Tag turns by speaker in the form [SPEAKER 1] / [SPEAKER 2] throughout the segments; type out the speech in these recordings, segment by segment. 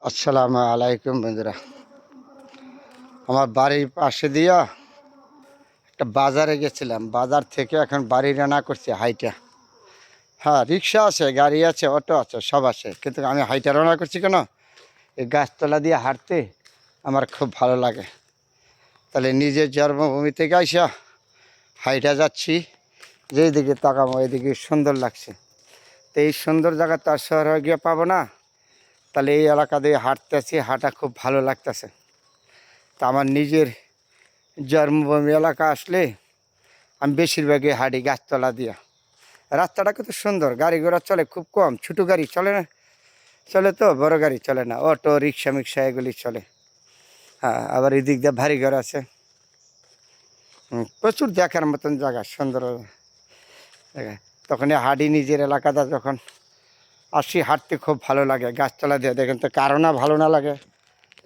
[SPEAKER 1] আসসালামু আলাইকুম বন্ধুরা। আমার বাড়ির পাশে দিয়া একটা বাজারে গেছিলাম। বাজার থেকে এখন বাড়ি রান্না করছি হাইটা। হ্যাঁ, রিক্সা আছে, গাড়ি আছে, অটো আছে, সব আছে, কিন্তু আমি হাইটা রান্না করছি কেন? এই গাছতলা দিয়ে হাঁটতে আমার খুব ভালো লাগে। তাহলে নিজের জন্মভূমি থেকে আইসা হাইটা যাচ্ছি, যেই দিকে তাকাবো এইদিকে সুন্দর লাগছে। তো এই সুন্দর জায়গা তো আর শহরে গিয়ে পাবো না। তাহলে এই এলাকা দিয়ে হাঁটতেছি, হাঁটা খুব ভালো লাগতেছে। তা আমার নিজের জন্মভূমি এলাকা আসলে আমি বেশিরভাগই হাঁটি গাছতলা দিয়া। রাস্তাটা কত সুন্দর, গাড়ি ঘোড়া চলে খুব কম, ছোটো গাড়ি চলে না, চলে তো বড় গাড়ি চলে না, অটো রিক্সা মিক্সা এগুলি চলে। হ্যাঁ, আবার এদিক দিয়ে ভারী ঘর আছে। প্রচুর দেখার মতন জায়গা, সুন্দর জায়গা। তখন হাঁটি নিজের এলাকাটা যখন আসি, হাঁটতে খুব ভালো লাগে গাছতলা দিয়ে। দেখেন তো কারো না ভালো না লাগে?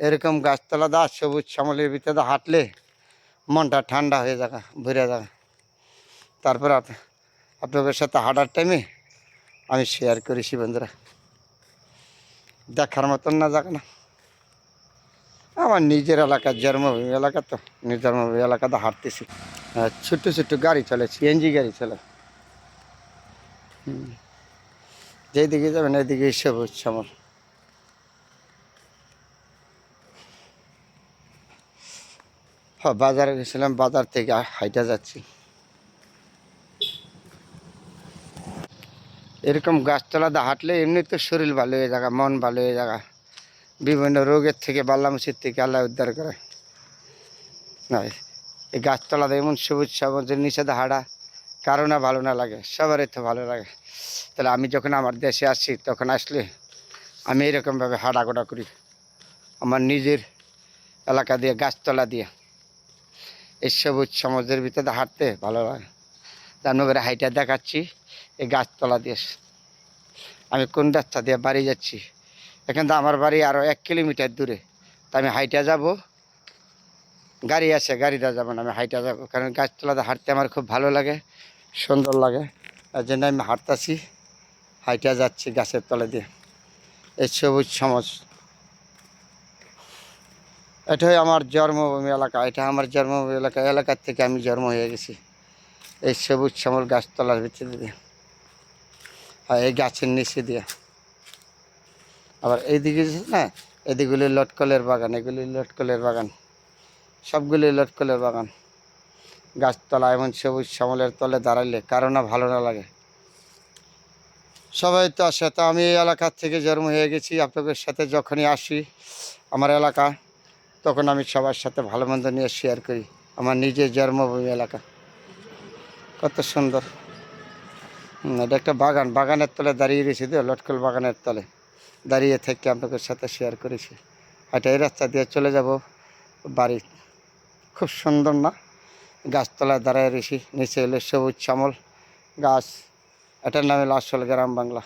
[SPEAKER 1] এরকম গাছতলা দা সবুজ শ্যামলের ভিতরে হাঁটলে মনটা ঠান্ডা হয়ে যাবে, ভরে যাবে। তারপর আপনাদের সাথে হাঁটার টাইমে আমি শেয়ার করেছি বন্ধুরা, দেখার মতন না জায়গা না। আমার নিজের এলাকার জন্মভূমি এলাকা, তো নিজের জন্মভূমি এলাকাতে হাঁটতেছি। ছোট্ট ছোট্ট গাড়ি চলে, সিএনজি গাড়ি চলে। যেদিকে যাবেন এদিকে সবুজ শ্যামল। হ্যাঁ, বাজারে গেছিলাম, বাজার থেকে হাইটা যাচ্ছি। এরকম গাছতলাতে হাঁটলে এমনি তো শরীর ভালো হয়ে যাবে, মন ভালো হয়ে যাবে। বিভিন্ন রোগের থেকে, বাল্লামুচির থেকে আল্লাহ উদ্ধার করে। না, এই গাছতলাতে এমন সবুজ সবুজের নিচে হাঁটা কারো না ভালো না লাগে? সবারই তো ভালো লাগে। তাহলে আমি যখন আমার দেশে আসি, তখন আসলে আমি এরকমভাবে হাঁটাগোটা করি আমার নিজের এলাকা দিয়ে, গাছতলা দিয়ে। এই সবুজ সমাজের ভিতরে হাঁটতে ভালো লাগে। রান্নাঘরে হাইটা দেখাচ্ছি এই গাছতলা দিয়ে। আমি কোন রাস্তা দিয়ে বাড়ি যাচ্ছি, এখান থেকে আমার বাড়ি আরও 1 কিলোমিটার দূরে। তা আমি হাইটা যাব, গাড়ি আছে, গাড়িটা যাবো না, আমি হাইটা যাবো। কারণ গাছতলাতে হাঁটতে আমার খুব ভালো লাগে, সুন্দর লাগে। তার জন্য আমি হাঁটতাছি, হাইটা যাচ্ছি গাছের তলে দিয়ে। এই সবুজ সমাজ, এটাই আমার জন্মভূমি এলাকা। এটা আমার জন্মভূমি এলাকা, এলাকার থেকে আমি জন্ম হয়ে গেছি এই সবুজ শ্যামল গাছতলার ভিতরে দিয়ে, আর এই গাছের নিচে দিয়ে। আবার এইদিকে না, এদিকগুলি লটকলের বাগান, এগুলি লটকলের বাগান, সবগুলি লটকলের বাগান। গাছতলা এমন সবুজ শ্যামলের তলে দাঁড়াইলে কারো না ভালো না লাগে? সবাই তো আসে। তো আমি এই এলাকার থেকে জন্ম হয়ে গেছি। আপনাদের সাথে যখনই আসি আমার এলাকা, তখন আমি সবার সাথে ভালো মন্দ নিয়ে শেয়ার করি। আমার নিজের জন্মভূমি এলাকা কত সুন্দর। এটা একটা বাগান, বাগানের তলে দাঁড়িয়ে রয়েছি, তো লটকল বাগানের তলে দাঁড়িয়ে থেকে আপনাদের সাথে শেয়ার করেছি। এটা এই রাস্তা দিয়ে চলে যাব বাড়ি। খুব সুন্দর না? গাছতলায় দাঁড়িয়ে রয়েছি, নিচে হলো সবুজ শ্যামল গাছ। এটার নাম হলো আসল গ্রাম বাংলা।